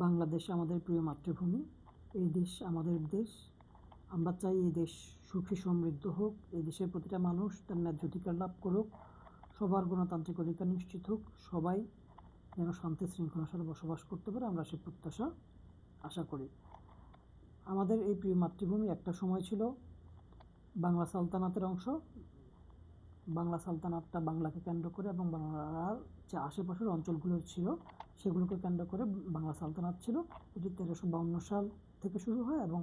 বাংলাদেশ আমাদের প্রিয় মাতৃভূমি। এই দেশ আমাদের দেশ। আমরা চাই এই দেশ সুখী সমৃদ্ধ হোক। এই দেশের প্রতিটা মানুষ তার ন্যায্য অধিকার লাভ করুক, সবার গণতান্ত্রিক অধিকার নিশ্চিত হোক, সবাই যেন শান্তি শৃঙ্খলার সাথে বসবাস করতে পারে, আমরা সে প্রত্যাশা আশা করি। আমাদের এই প্রিয় মাতৃভূমি একটা সময় ছিল বাংলা সালতানাতের অংশ। বাংলা সালতানাতটা বাংলাকে কেন্দ্র করে এবং বাংলার যে আশেপাশের অঞ্চলগুলো ছিল সেগুলোকে কেন্দ্র করে বাংলা সালতানাত ছিল। এটি 1352 সাল থেকে শুরু হয় এবং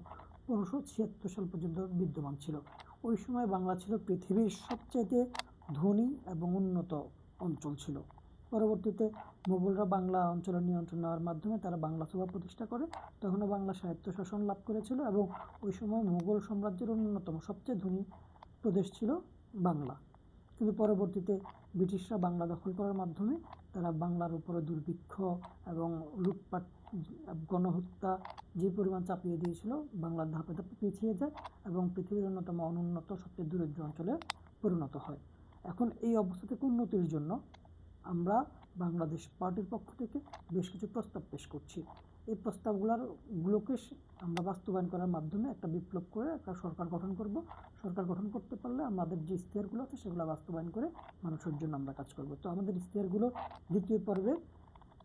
1576 সাল পর্যন্ত বিদ্যমান ছিল। ওই সময় বাংলা ছিল পৃথিবীর সবচাইতে ধনী এবং উন্নত অঞ্চল ছিল। পরবর্তীতে মুঘলরা বাংলা অঞ্চলের নিয়ন্ত্রণ নেওয়ার মাধ্যমে তারা বাংলা সভা প্রতিষ্ঠা করে। তখনও বাংলা স্বায়ত্তশাসন লাভ করেছিল এবং ওই সময় মুঘল সাম্রাজ্যের অন্যতম সবচেয়ে ধনী প্রদেশ ছিল বাংলা। কিন্তু পরবর্তীতে ব্রিটিশরা বাংলা দখল করার মাধ্যমে তারা বাংলার উপরে দুর্ভিক্ষ এবং লুটপাট, গণহত্যা যে পরিমাণ চাপিয়ে দিয়েছিল, বাংলার ধাপে ধাপে পিছিয়ে যায় এবং পৃথিবীর অন্যতম অনুন্নত সবচেয়ে দরিদ্র অঞ্চলে পরিণত হয়। এখন এই অবস্থা থেকে উন্নতির জন্য আমরা বাংলাদেশ পার্টির পক্ষ থেকে বেশ কিছু প্রস্তাব পেশ করছি। এই প্রস্তাবগুলোকে আমরা বাস্তবায়ন করার মাধ্যমে একটা বিপ্লব করে একটা সরকার গঠন করব। সরকার গঠন করতে পারলে আমাদের যে ইশতেহারগুলো আছে সেগুলো বাস্তবায়ন করে মানুষের জন্য আমরা কাজ করব। তো আমাদের ইশতেহারগুলো দ্বিতীয় পর্বে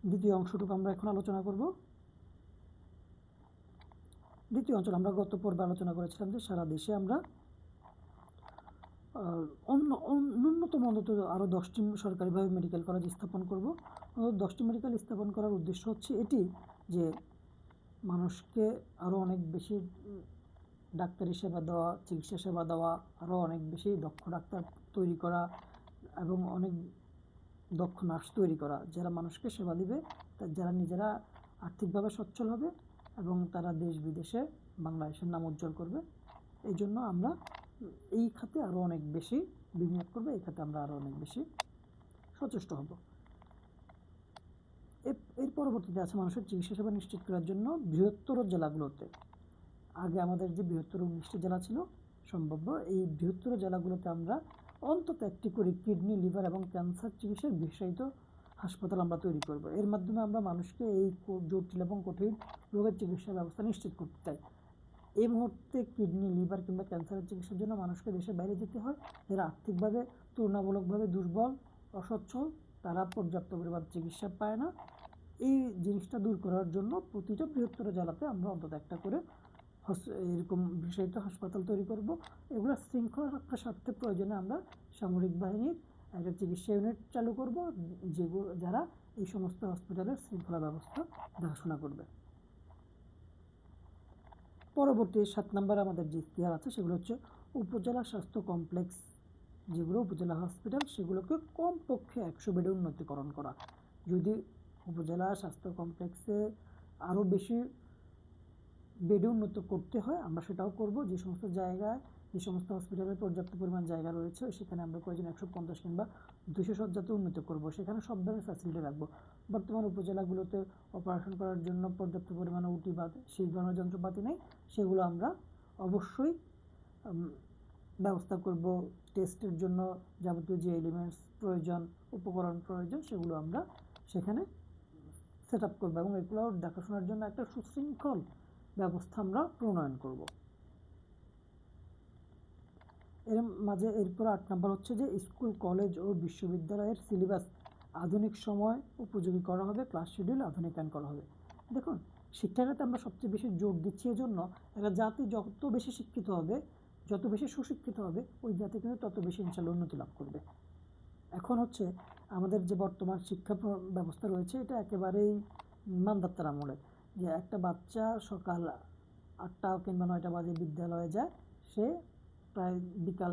দ্বিতীয় অংশটুকু আমরা এখন আলোচনা করব। দ্বিতীয় অঞ্চল আমরা গত পর্বে আলোচনা করেছিলাম যে সারা দেশে আমরা ন্যূনতম অন্তত আরও 10টি সরকারিভাবে মেডিকেল কলেজ স্থাপন করব। 10টি মেডিকেল স্থাপন করার উদ্দেশ্য হচ্ছে এটি যে মানুষকে আরও অনেক বেশি ডাক্তারি সেবা দেওয়া, চিকিৎসা সেবা দেওয়া, আরও অনেক বেশি দক্ষ ডাক্তার তৈরি করা এবং অনেক দক্ষ নার্স তৈরি করা, যারা মানুষকে সেবা দিবে, যারা নিজেরা আর্থিকভাবে সচ্ছল হবে এবং তারা দেশ বিদেশে বাংলাদেশের নাম উজ্জ্বল করবে। এই জন্য আমরা এই খাতে আরও অনেক বেশি বিনিয়োগ করবো, এই খাতে আমরা আরও অনেক বেশি সচেষ্ট হব। এর পরবর্তীতে আছে মানুষের চিকিৎসা সেবা নিশ্চিত করার জন্য বৃহত্তর জেলাগুলোতে, আগে আমাদের যে বৃহত্তর 19টি জেলা ছিল সম্ভাব্য, এই বৃহত্তর জেলাগুলোতে আমরা অন্তত একটি করে কিডনি, লিভার এবং ক্যান্সার চিকিৎসার বিশেষায়িত হাসপাতাল আমরা তৈরি করব। এর মাধ্যমে আমরা মানুষকে এই জটিল এবং কঠিন রোগের চিকিৎসা ব্যবস্থা নিশ্চিত করতে চাই। এই মুহূর্তে কিডনি, লিভার কিংবা ক্যান্সারের চিকিৎসার জন্য মানুষকে দেশের বাইরে যেতে হয়। যারা আর্থিকভাবে তুলনামূলকভাবে দুর্বল, অসচ্ছল, তারা পর্যাপ্ত পরিমাণ চিকিৎসা পায় না। এই জিনিসটা দূর করার জন্য প্রতিটা বৃহত্তর জেলাতে আমরা অন্তত একটা করে এরকম বিশেষায়িত হাসপাতাল তৈরি করব। এগুলো শৃঙ্খলা রক্ষার স্বার্থে প্রয়োজনে আমরা সামরিক বাহিনীর একটা চিকিৎসা ইউনিট চালু করব, যারা এই সমস্ত হসপিটালের শৃঙ্খলা ব্যবস্থা দেখাশোনা করবে। পরবর্তী 7 নম্বরে আমাদের যে ইশতেহার আছে সেগুলো হচ্ছে উপজেলা স্বাস্থ্য কমপ্লেক্স, যেগুলো উপজেলা হসপিটাল, সেগুলোকে কমপক্ষে 100 বেডে উন্নতিকরণ করা। যদি উপজেলা স্বাস্থ্য কমপ্লেক্সে আরও বেশি বেডে উন্নত করতে হয় আমরা সেটাও করব। যে সমস্ত জায়গায়, যে সমস্ত হসপিটালের পর্যাপ্ত পরিমাণ জায়গা রয়েছে সেখানে আমরা প্রয়োজন 150 কিংবা 200 শয্যাতে উন্নত করব, সেখানে সব ধরনের ফ্যাসিলিটি রাখবো। বর্তমান উপজেলাগুলোতে অপারেশন করার জন্য পর্যাপ্ত পরিমাণে উটি বা সেই ধরনের যন্ত্রপাতি নেই, সেগুলো আমরা অবশ্যই ব্যবস্থা করব। টেস্টের জন্য যাবতীয় যে এলিমেন্টস প্রয়োজন, উপকরণ প্রয়োজন, সেগুলো আমরা সেখানে সেট আপ করবো এবং এগুলো দেখাশোনার জন্য একটা সুশৃঙ্খল ব্যবস্থা আমরা প্রণয়ন করব। এর মাঝে এরপর 8 নম্বর হচ্ছে যে স্কুল, কলেজ ও বিশ্ববিদ্যালয়ের সিলেবাস আধুনিক সময় উপযোগী করা হবে, ক্লাস শিডিউল আধুনিকায়ন করা হবে। দেখুন, শিক্ষাখাতে আমরা সবচেয়ে বেশি জোর দিচ্ছি এজন্য, একটা জাতি যত বেশি শিক্ষিত হবে, যত বেশি সুশিক্ষিত হবে, ওই জাতি কিন্তু তত বেশি ইনশাআল্লাহ উন্নতি লাভ করবে। এখন হচ্ছে আমাদের যে বর্তমান শিক্ষা ব্যবস্থা রয়েছে এটা একেবারেই মানদাত্তার আমলে, যে একটা বাচ্চা সকাল 8টা কিংবা 9টা বাজে বিদ্যালয়ে যায়, সে প্রায় বিকাল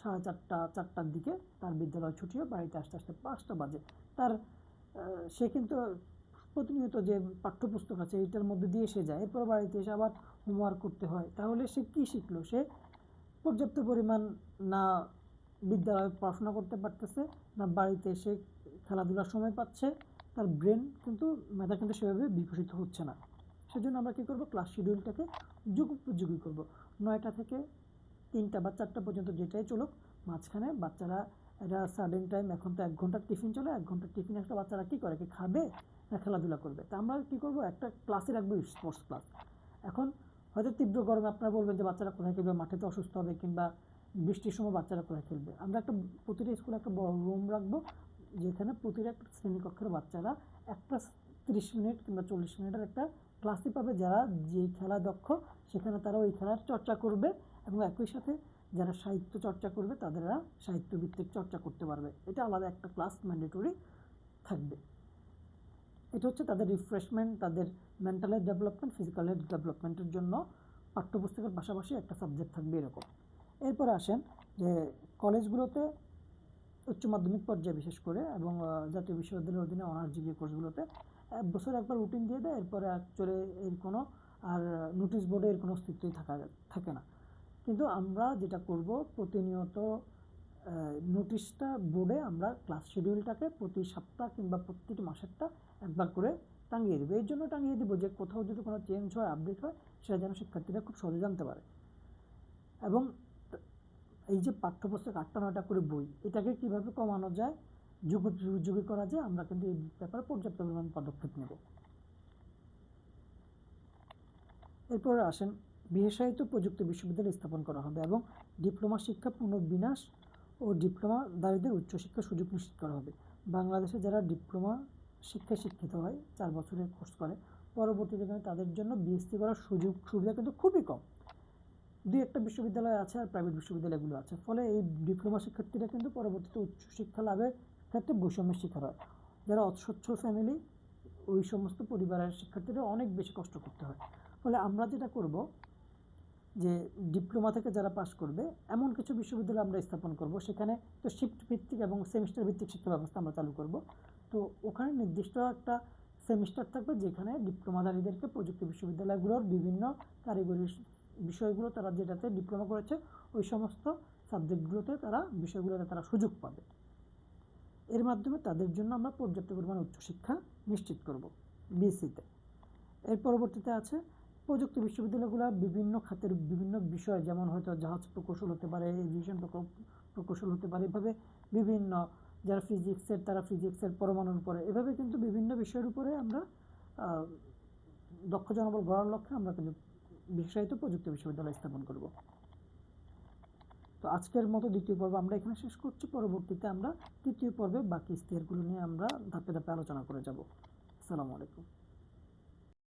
4:30, 4টার দিকে তার বিদ্যালয় ছুটি হয়, বাড়িতে আসতে আসতে 5টা বাজে। সে কিন্তু প্রতিনিয়ত যে পাঠ্যপুস্তক আছে এইটার মধ্যে দিয়ে সে যায়, এরপর বাড়িতে এসে আবার হোমওয়ার্ক করতে হয়। তাহলে সে কী শিখলো? সে পর্যাপ্ত পরিমাণ না বিদ্যালয়ে পড়াশোনা করতে পারতেছে, না বাড়িতে এসে খেলাধুলার সময় পাচ্ছে, তার ব্রেন কিন্তু, মেধা কিন্তু সেভাবে বিকশিত হচ্ছে না। সেজন্য আমরা কী করব? ক্লাস শিডিউলটাকে যুগোপযোগী করব। 9টা থেকে 3টা বা 4টা পর্যন্ত যেটাই চলুক, মাঝখানে বাচ্চারা একটা সার্টেন টাইম, এখন তো 1 ঘন্টার টিফিন চলে, 1 ঘন্টার টিফিন একটা বাচ্চারা কী করে, কি খাবে? খেলাধুলা করবে। তা আমরা কী করবো, একটা ক্লাসে রাখবো স্পোর্টস ক্লাস। এখন হয়তো তীব্র গরমে আপনারা বলবেন যে বাচ্চারা কোথায় খেলবে, মাঠে তো অসুস্থ হবে, কিংবা বৃষ্টির সময় বাচ্চারা কোথায় খেলবে। আমরা একটা প্রতিটা স্কুলে একটা বড় রুম রাখবো, যেখানে প্রতিটা একটা শ্রেণীকক্ষের বাচ্চারা একটা 30 মিনিট কিংবা 40 মিনিটের একটা ক্লাসে পাবে। যারা যে খেলা দক্ষ সেখানে তারা ওই খেলার চর্চা করবে, এবং একই সাথে যারা সাহিত্য চর্চা করবে তাদেরা সাহিত্যভিত্তিক চর্চা করতে পারবে। এটা আলাদা একটা ক্লাস ম্যান্ডেটরি থাকবে। এটা হচ্ছে তাদের রিফ্রেশমেন্ট, তাদের mental health development, physical health ডেভেলপমেন্টের জন্য পাঠ্যপুস্তকের পাশাপাশি একটা সাবজেক্ট থাকবে এরকম। এরপরে আসেন যে কলেজগুলোতে উচ্চ মাধ্যমিক পর্যায়ে বিশেষ করে এবং জাতীয় বিশ্ববিদ্যালয়ের অধীনে অনার্স ডিগ্রি কোর্সগুলোতে বছর একবার রুটিন দিয়ে দেয়, এরপরে অ্যাকচুয়ালি এর কোনো আর নোটিশ বোর্ডে এর কোনো অস্তিত্বই থাকে না। কিন্তু আমরা যেটা করব, প্রতিনিয়ত নোটিশটা বোর্ডে আমরা ক্লাস শিডিউলটাকে প্রতি সপ্তাহ কিংবা প্রতিটি মাসেরটা একবার করে টাঙিয়ে দেবো। এর জন্য টাঙিয়ে দেবো যে কোথাও যদি কোনো চেঞ্জ হয়, আপডেট হয়, সেটা যেন শিক্ষার্থীরা খুব সহজে জানতে পারে। এবং এই যে পাঠ্যপুস্তক 8টা-9টা করে বই, এটাকে কীভাবে কমানো যায়, যুগোপযোগী করা যায়, আমরা কিন্তু এই ব্যাপারে পর্যাপ্ত পরিমাণ পদক্ষেপ নেব। এরপরে আসেন, বিশেষায়িত প্রযুক্তি বিশ্ববিদ্যালয় স্থাপন করা হবে এবং ডিপ্লোমা শিক্ষা পুনর্বিন্যাস ও ডিপ্লোমাধারীদের উচ্চশিক্ষার সুযোগ নিশ্চিত করা হবে। বাংলাদেশে যারা ডিপ্লোমা শিক্ষায় শিক্ষিত হয়, 4 বছরের কোর্স করে, পরবর্তীতে কিন্তু তাদের জন্য বিএসসি করার সুযোগ সুবিধা কিন্তু খুবই কম। 2-1টা বিশ্ববিদ্যালয় আছে আর প্রাইভেট বিশ্ববিদ্যালয়গুলো আছে। ফলে এই ডিপ্লোমা শিক্ষার্থীরা কিন্তু পরবর্তীতে উচ্চশিক্ষা লাভের ক্ষেত্রে বৈষম্যের শিকার হয়। যারা অসচ্ছল ফ্যামিলি, ওই সমস্ত পরিবারের শিক্ষার্থীরা অনেক বেশি কষ্ট করতে হয়। ফলে আমরা যেটা করব যে ডিপ্লোমা থেকে যারা পাস করবে এমন কিছু বিশ্ববিদ্যালয় আমরা স্থাপন করব, সেখানে তো শিফট ভিত্তিক এবং সেমিস্টার ভিত্তিক শিক্ষা ব্যবস্থা আমরা চালু করব। তো ওখানে নির্দিষ্ট একটা সেমিস্টার থাকবে যেখানে ডিপ্লোমাধারীদেরকে প্রযুক্তি বিশ্ববিদ্যালয়গুলোর বিভিন্ন কারিগরি বিষয়গুলো তারা যেটাতে ডিপ্লোমা করেছে ওই সমস্ত সাবজেক্টগুলোতে তারা বিষয়গুলোতে তারা সুযোগ পাবে। এর মাধ্যমে তাদের জন্য আমরা পর্যাপ্ত পরিমাণ উচ্চশিক্ষা নিশ্চিত করব বিএসসিতে। এর পরবর্তীতে আছে প্রযুক্তি বিশ্ববিদ্যালয়গুলো বিভিন্ন খাতের বিভিন্ন বিষয়, যেমন হয়তো জাহাজ প্রকৌশল হতে পারে, এভিয়েশন প্রকৌশল হতে পারে, এভাবে বিভিন্ন, যারা ফিজিক্সের তারা ফিজিক্সের, পরমাণুর উপরে, এভাবে কিন্তু বিভিন্ন বিষয়ের উপরে আমরা দক্ষ জনবল গড়ার লক্ষ্যে আমরা কিন্তু বিশেষায়িত প্রযুক্তি বিশ্ববিদ্যালয় স্থাপন করব। তো আজকের মতো দ্বিতীয় পর্ব আমরা এখানে শেষ করছি। পরবর্তীতে আমরা তৃতীয় পর্বে বাকি ইশতেহারগুলো নিয়ে আমরা ধাপে ধাপে আলোচনা করে যাব। আসসালামু আলাইকুম।